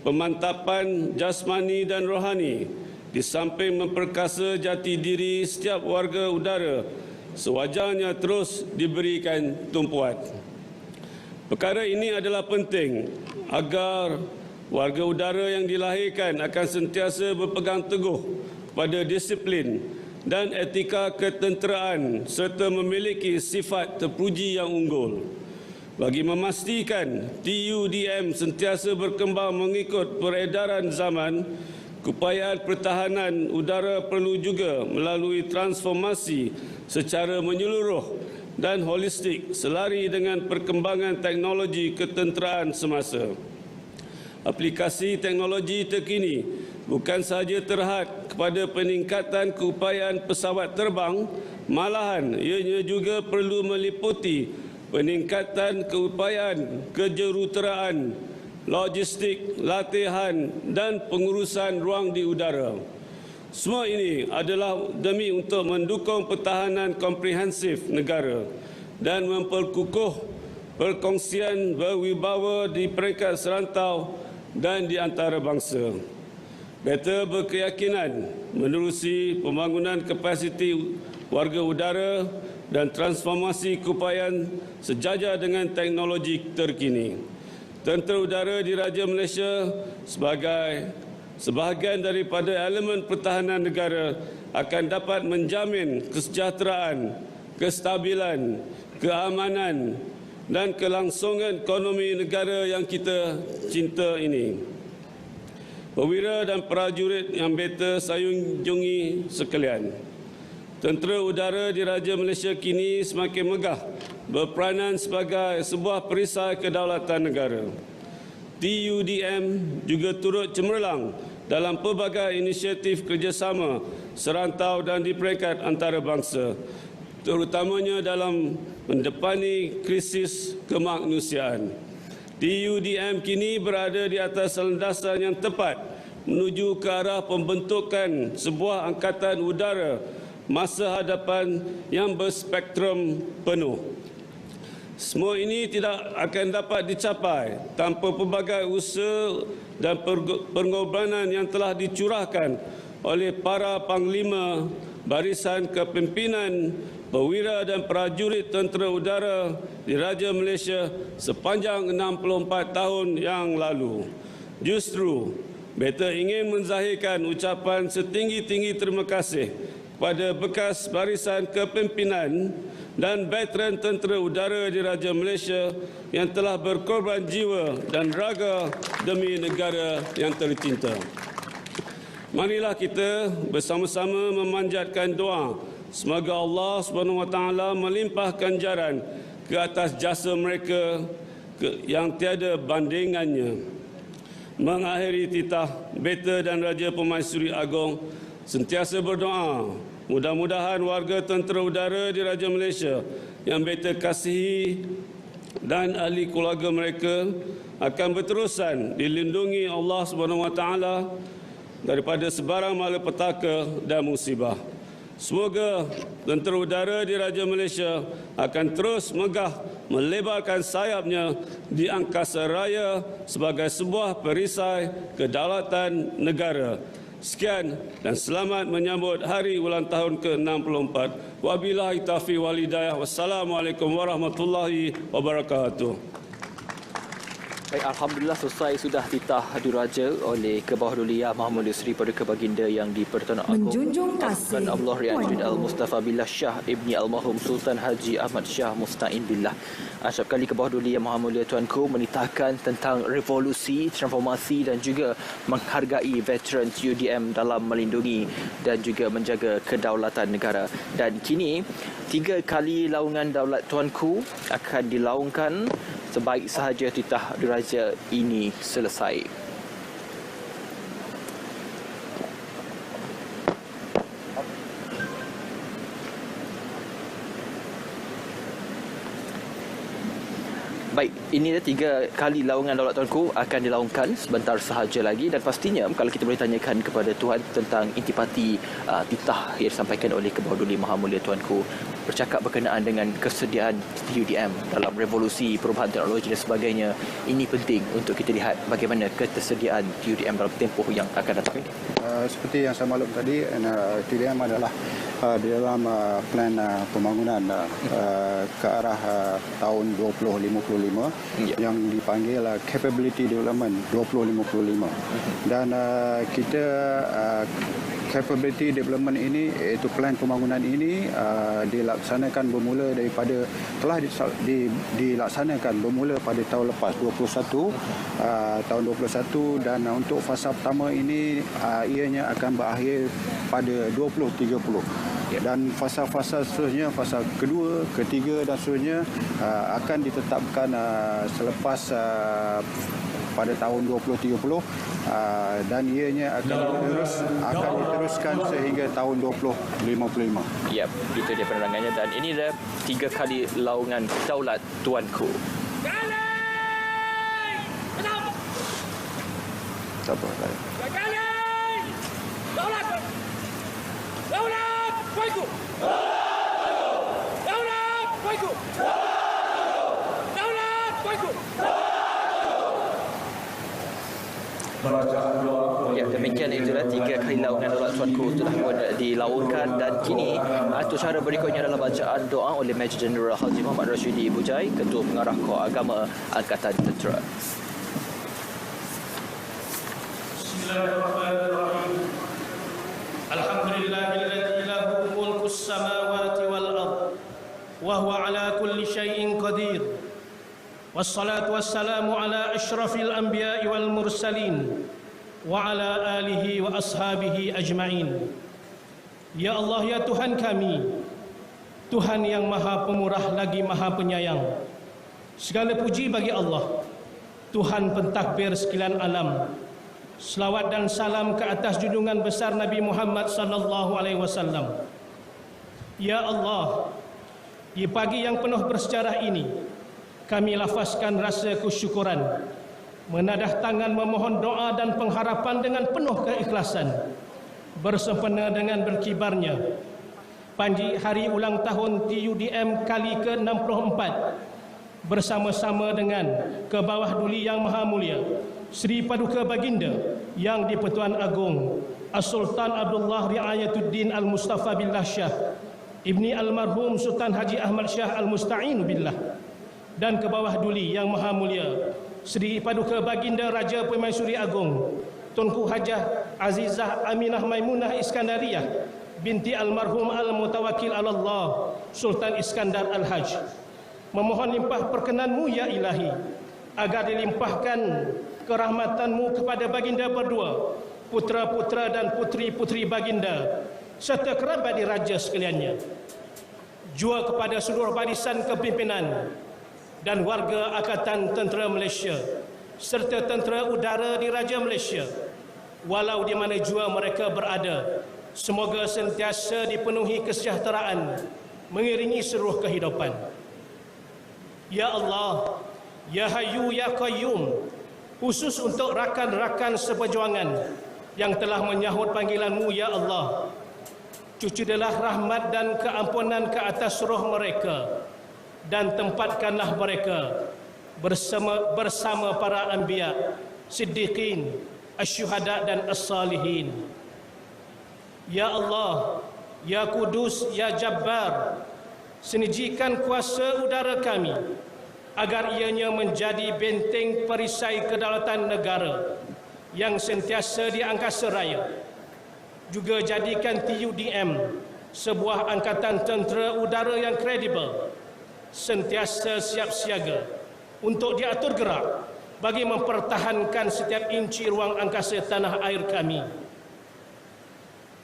pemantapan jasmani dan rohani di samping memperkasa jati diri setiap warga udara sewajarnya terus diberikan tumpuan. Perkara ini adalah penting agar warga udara yang dilahirkan akan sentiasa berpegang teguh pada disiplin dan etika ketenteraan serta memiliki sifat terpuji yang unggul. Bagi memastikan TUDM sentiasa berkembang mengikut peredaran zaman, keupayaan pertahanan udara perlu juga melalui transformasi secara menyeluruh dan holistik selari dengan perkembangan teknologi ketenteraan semasa. Aplikasi teknologi terkini bukan sahaja terhad kepada peningkatan keupayaan pesawat terbang, malahan ianya juga perlu meliputi peningkatan keupayaan kejuruteraan, logistik, latihan dan pengurusan ruang di udara. Semua ini adalah demi untuk mendukung pertahanan komprehensif negara dan memperkukuh perkongsian berwibawa di peringkat serantau dan di antara bangsa. Beta berkeyakinan menerusi pembangunan kapasiti warga udara dan transformasi keupayaan sejajar dengan teknologi terkini. Tentera Udara Diraja Malaysia sebagai sebahagian daripada elemen pertahanan negara akan dapat menjamin kesejahteraan, kestabilan, keamanan dan kelangsungan ekonomi negara yang kita cinta ini. Perwira dan prajurit yang beta sayunjungi sekalian, Tentera Udara Diraja Malaysia kini semakin megah berperanan sebagai sebuah perisai kedaulatan negara. TUDM juga turut cemerlang dalam pelbagai inisiatif kerjasama serantau dan di peringkat antarabangsa, terutamanya dalam mendepani krisis kemanusiaan. TUDM kini berada di atas landasan yang tepat menuju ke arah pembentukan sebuah angkatan udara masa hadapan yang berspektrum penuh. Semua ini tidak akan dapat dicapai tanpa pelbagai usaha dan pengorbanan yang telah dicurahkan oleh para panglima, barisan kepimpinan, perwira dan prajurit Tentera Udara Diraja Malaysia sepanjang 64 tahun yang lalu. Justru, beta ingin menzahirkan ucapan setinggi-tinggi terima kasih kepada bekas barisan kepimpinan dan veteran Tentera Udara Diraja Malaysia yang telah berkorban jiwa dan raga demi negara yang tercinta. Marilah kita bersama-sama memanjatkan doa semoga Allah SWT melimpahkan ganjaran ke atas jasa mereka yang tiada bandingannya. Mengakhiri titah, beta dan Raja Pemaisuri Agong sentiasa berdoa, mudah-mudahan warga Tentera Udara Diraja Malaysia yang beta kasihi dan ahli keluarga mereka akan berterusan dilindungi Allah SWT daripada sebarang malapetaka dan musibah. Semoga Tentera Udara Diraja Malaysia akan terus megah melebarkan sayapnya di angkasa raya sebagai sebuah perisai kedaulatan negara. Sekian dan selamat menyambut hari ulang tahun ke-64. Wabillahi taufiq wal hidayah. Wassalamualaikum warahmatullahi wabarakatuh. Baik, Alhamdulillah selesai sudah titah diraja oleh Kebawah Duli Yang Maha Sri Paduka Baginda yang di-Pertuan Agong menjunjung kasih Allah Rian Al-Mustafa Billah Shah Ibni Almarhum Sultan Haji Ahmad Shah Musta'in Billah. Asyap kali Kebawah Duli Yang Maha Mulia Tuanku menitahkan tentang revolusi, transformasi dan juga menghargai veteran TUDM dalam melindungi dan juga menjaga kedaulatan negara. Dan kini 3 kali laungan daulat Tuanku akan dilaungkan sebaik sahaja titah diraja ini selesai. Baik, ini dia 3 kali laungan daulat Tuanku akan dilaungkan sebentar sahaja lagi, dan pastinya kalau kita boleh tanyakan kepada Tuan tentang intipati titah yang disampaikan oleh Kebawah Duli Maha Mulia Tuanku bercakap berkenaan dengan kesediaan TUDM dalam revolusi perubahan teknologi dan sebagainya. Ini penting untuk kita lihat bagaimana ketersediaan TUDM dalam tempoh yang akan datang ini. Seperti yang saya maklum tadi, TUDM adalah di dalam plan pembangunan ke arah tahun 2055 yang dipanggil Capability Development 2055. Dan kita Capability Development ini, iaitu plan pembangunan ini dilaksanakan bermula daripada telah dilaksanakan bermula pada tahun lepas tahun 21, dan untuk fasa pertama ini ianya akan berakhir pada 2030. Dan fasa-fasa seterusnya, fasa kedua, ketiga dan seterusnya akan ditetapkan selepas pada tahun 2030, dan ianya akan diteruskan sehingga tahun 2055. Ya, itu dia penerangannya, dan ini dia 3 kali laungan daulat Tuanku. Sabar. Ya, demikian itulah 3 kali laungan Daula Tuanku telah pun dilaungkan dan kini acara berikutnya adalah bacaan doa oleh Major Jeneral Haji Muhammad Rashidi Bujai, Ketua Pengarah Kor Agama Angkatan Tentera. Bismillahirrahmanirrahim. Alhamdulillahilladzi lahu mulkus samawati wal ardh wa huwa ala kulli syai'in qadir. Wassalatu wassalamu ala asyrafil anbiya'i wal mursalin wa ala alihi wa ashabihi ajma'in. Ya Allah, ya Tuhan kami, Tuhan yang maha pemurah lagi maha penyayang. Segala puji bagi Allah, Tuhan pentadbir sekalian alam. Selawat dan salam ke atas junjungan besar Nabi Muhammad sallallahu alaihi wasallam. Ya Allah, di pagi yang penuh bersejarah ini, kami lafazkan rasa kesyukuran, menadah tangan memohon doa dan pengharapan dengan penuh keikhlasan, bersempena dengan berkibarnya panji hari ulang tahun TUDM kali ke-64 bersama-sama dengan Kebawah Duli Yang Maha Mulia Sri Paduka Baginda Yang di-Pertuan Agong As-Sultan Abdullah Riayatuddin Al-Mustafa Billah Shah Ibni Almarhum Sultan Haji Ahmad Shah Al-Musta'inu Billah, dan Kebawah Duli Yang Maha Mulia Sri Paduka Baginda Raja Permaisuri Agong Tunku Hajah Azizah Aminah Maimunah Iskandariyah binti Almarhum Al-Mutawakil Allah Sultan Iskandar Al-Haj, memohon limpah perkenanmu ya ilahi, agar dilimpahkan kerahmatanmu kepada baginda berdua, putra-putra dan putri-putri baginda, serta kerabat diraja sekaliannya, jua kepada seluruh barisan kepimpinan dan warga Angkatan Tentera Malaysia serta tentera udara di Raja Malaysia, walau di mana jua mereka berada, semoga sentiasa dipenuhi kesejahteraan mengiringi seluruh kehidupan. Ya Allah, Ya Hayyu Ya Qayyum, khusus untuk rakan-rakan seperjuangan yang telah menyahut panggilan-Mu ya Allah, cuculah rahmat dan keampunan ke atas roh mereka, dan tempatkanlah mereka bersama para anbiya, siddiqin, asyuhada dan as-salihin. Ya Allah, Ya Kudus, Ya Jabbar, senijikan kuasa udara kami agar ianya menjadi benteng perisai kedaulatan negara yang sentiasa di angkasa raya. Juga jadikan TUDM sebuah angkatan tentera udara yang kredibel, sentiasa siap siaga untuk diatur gerak bagi mempertahankan setiap inci ruang angkasa tanah air kami.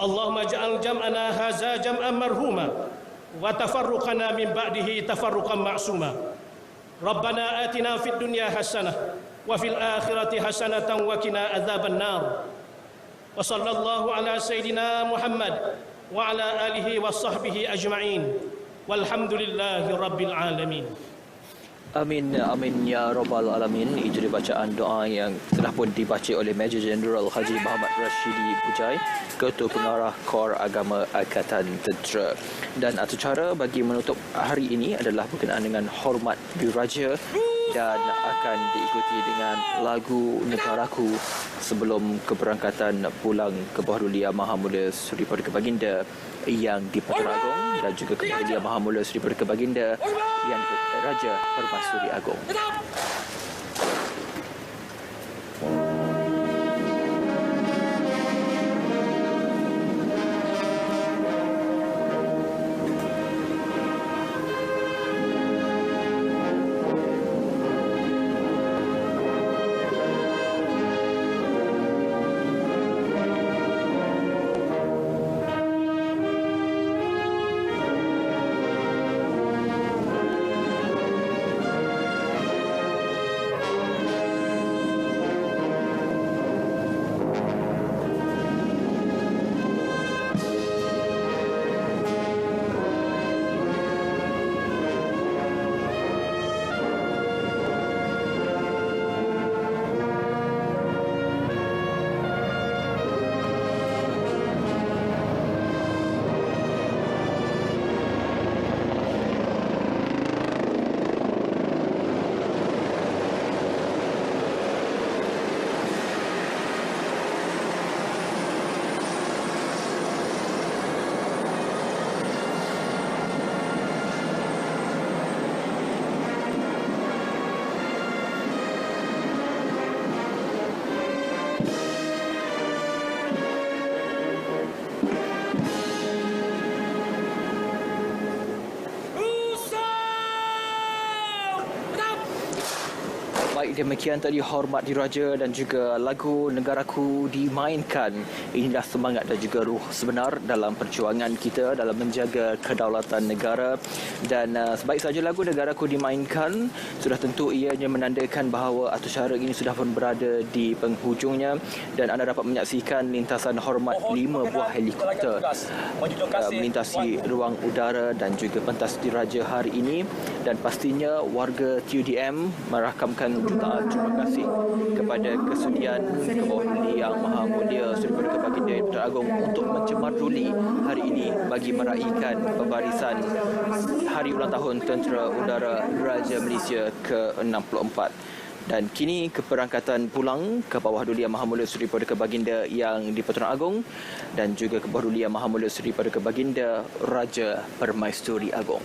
Allahumma ja'al jam'ana haza jam'an marhuma wa tafarruqana min ba'dihi tafarruqan ma'suma. Rabbana atina fid dunya hasanah wa fil akhirati hasanatan wa qina adzaban nar. Wa sallallahu ala sayidina Muhammad wa ala alihi wa sahbihi ajma'in. Walhamdulillahi rabbil alamin. Amin, amin ya rabbal alamin. Itu dia bacaan doa yang telah pun dibaca oleh Major Jeneral Haji Muhammad Rashidi Bujai, Ketua Pengarah Kor Agama Angkatan Tentera. Dan acara bagi menutup hari ini adalah berkenaan dengan hormat diraja dan akan diikuti dengan lagu Negaraku sebelum keberangkatan pulang ke Bawah Duli Yang Maha Mulia Sri Paduka Baginda Yang di-Pertuan Agong dan juga ke Bawah Duli Yang Maha Mulia Sri Paduka Baginda Yang Raja Permaisuri Agong. Baik, demikian tadi Hormat Diraja dan juga lagu Negaraku dimainkan. Inilah semangat dan juga ruh sebenar dalam perjuangan kita dalam menjaga kedaulatan negara. Dan sebaik saja lagu Negaraku dimainkan, sudah tentu ianya menandakan bahawa acara ini sudah pun berada di penghujungnya dan anda dapat menyaksikan lintasan hormat 5 buah helikopter melintasi ruang udara dan juga pentas diraja hari ini. Dan pastinya warga TUDM merakamkan jutaan terima kasih kepada kesudian ke bawah duli Yang Maha Mulia Seri Paduka Baginda Yang Pertuan Agong untuk mencemar duli hari ini bagi meraihkan pembarisan Hari Ulang Tahun Tentera Udara Raja Malaysia ke-64. Dan kini keberangkatan pulang ke bawah duli Yang Maha Mulia Seri Paduka Baginda Yang di-Pertuan Agong dan juga ke bawah duli Yang Maha Mulia Seri Paduka Baginda Raja Permaisuri Agong.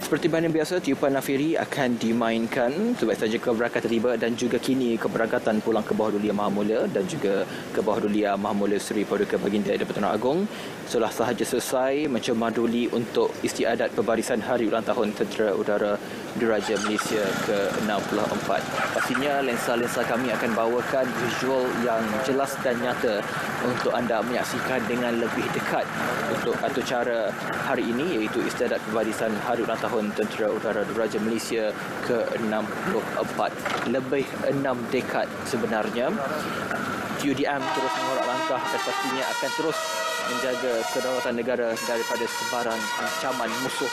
Seperti mana biasa, tiupan nafiri akan dimainkan sebaik saja keberangkatan tiba dan juga kini keberangkatan pulang ke bawah duli Yang Maha Mulia dan juga ke bawah duli Yang Maha Mulia Seri Paduka Baginda Yang di-Pertuan Agong telah sahaja selesai mencemar duli untuk istiadat pembarisan Hari Ulang Tahun Tentera Udara Diraja Malaysia ke-64. Pastinya lensa-lensa kami akan bawakan visual yang jelas dan nyata untuk anda menyaksikan dengan lebih dekat untuk acara hari ini, iaitu istiadat pembarisan Hari Ulang Tahun Tentera Udara Diraja Malaysia ke-64. Lebih 6 dekad sebenarnya. TUDM terus mengorak langkah dan pastinya akan terus menjaga kedaulatan negara daripada sebaran ancaman musuh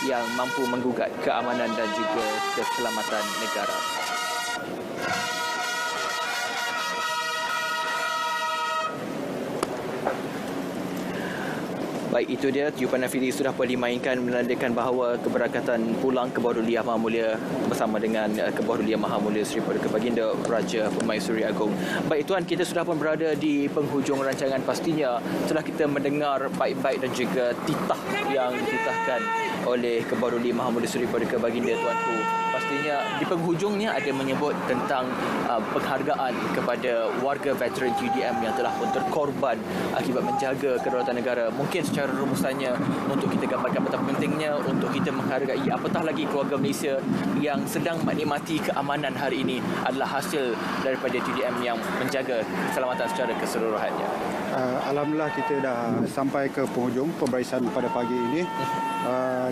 yang mampu menggugat keamanan dan juga keselamatan negara. Baik, itu dia tiupan nafiri sudah pun dimainkan menandakan bahawa keberangkatan pulang ke bawah duli Yang Maha Mulia bersama dengan ke bawah duli Yang Maha Mulia Seri Paduka Baginda Raja Permaisuri Agong. Baik tuan, kita sudah pun berada di penghujung rancangan. Pastinya setelah kita mendengar baik-baik dan juga titah yang dititahkan oleh ke bawah duli Yang Maha Mulia Seri Paduka Baginda tuanku, pastinya di penghujungnya ada menyebut tentang penghargaan kepada warga veteran TUDM yang telah pun terkorban akibat menjaga kedaulatan negara. Mungkin secara rumusannya untuk kita gambarkan betapa pentingnya untuk kita menghargai apatah lagi keluarga Malaysia yang sedang menikmati keamanan hari ini adalah hasil daripada TUDM yang menjaga keselamatan secara keseluruhannya. Alhamdulillah kita dah sampai ke penghujung pembarisan pada pagi ini.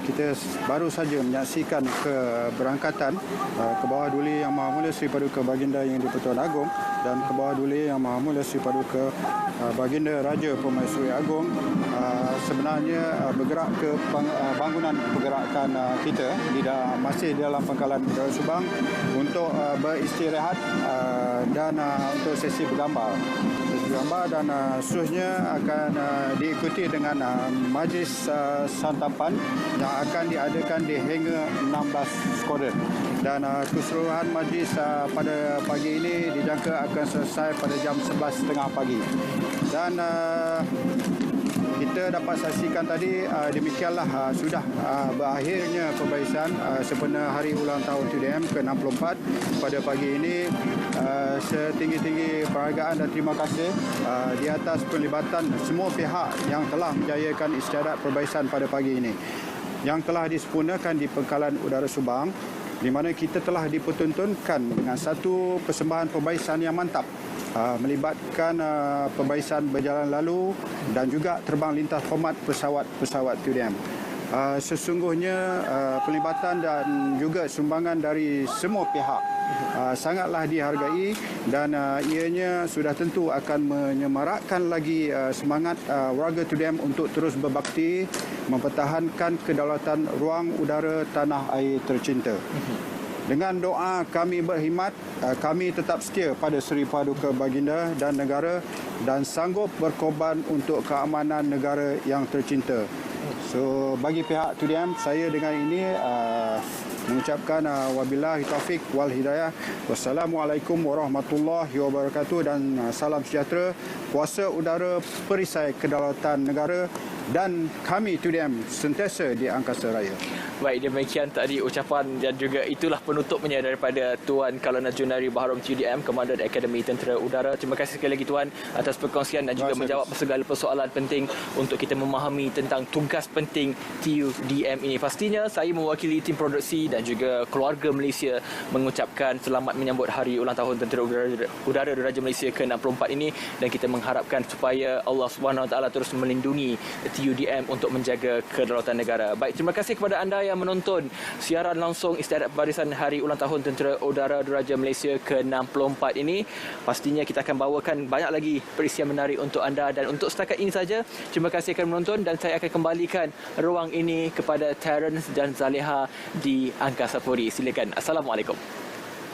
Kita baru saja menyaksikan keberangkatan ke bawah duli Yang Maha Mulia Seri Paduka Baginda Yang di-Pertuan Agong dan ke bawah duli Yang Maha Mulia Seri Paduka Baginda Raja Permaisuri Agong. Sebenarnya bergerak ke bangunan pergerakan kita masih dalam pangkalan Udara Subang untuk beristirahat dan untuk sesi bergambar. Dan seterusnya akan diikuti dengan majlis santapan yang akan diadakan di hangar 16 Squadron. Dan keseluruhan majlis pada pagi ini dijangka akan selesai pada jam 11.30 pagi. Dan kita dapat saksikan tadi demikianlah sudah berakhirnya pembarisan sempena Hari Ulang Tahun TUDM ke-64 pada pagi ini. Setinggi-tinggi penghargaan dan terima kasih di atas pelibatan semua pihak yang telah menjayakan istiadat pembarisan pada pagi ini yang telah disempurnakan di Pangkalan Udara Subang, di mana kita telah dipertontonkan dengan satu persembahan pembarisan yang mantap melibatkan pembarisan berjalan lalu dan juga terbang lintas hormat pesawat-pesawat TUDM. Sesungguhnya pelibatan dan juga sumbangan dari semua pihak sangatlah dihargai dan ianya sudah tentu akan menyemarakkan lagi semangat warga 2DM untuk terus berbakti mempertahankan kedaulatan ruang udara tanah air tercinta. Dengan doa kami berkhidmat, kami tetap setia pada Seri Paduka Baginda dan negara dan sanggup berkorban untuk keamanan negara yang tercinta. So bagi pihak 2DM, saya dengan ini mengucapkan wabillahi taufik wal hidayah. Wassalamualaikum warahmatullahi wabarakatuh dan salam sejahtera. Kuasa udara perisai kedaulatan negara dan kami 2DM sentiasa di angkasa raya. Baik, demikian tadi ucapan dan juga itulah penutupnya daripada Tuan Kalana Junari Baharom TUDM, Komandan Akademi Tentera Udara. Terima kasih sekali lagi Tuan atas perkongsian dan juga menjawab segala persoalan penting untuk kita memahami tentang tugas penting TUDM ini. Pastinya saya mewakili tim produksi dan juga keluarga Malaysia mengucapkan selamat menyambut Hari Ulang Tahun Tentera Udara Diraja Malaysia ke-64 ini dan kita mengharapkan supaya Allah SWT terus melindungi TUDM untuk menjaga kedaulatan negara. Baik, terima kasih kepada anda yang menonton siaran langsung istiadat barisan Hari Ulang Tahun Tentera Udara Diraja Malaysia ke-64 ini. Pastinya kita akan bawakan banyak lagi perisian menarik untuk anda dan untuk setakat ini saja. Terima kasih kerana menonton dan saya akan kembalikan ruang ini kepada Terence dan Zaleha di Angkasa Puri. Silakan. Assalamualaikum.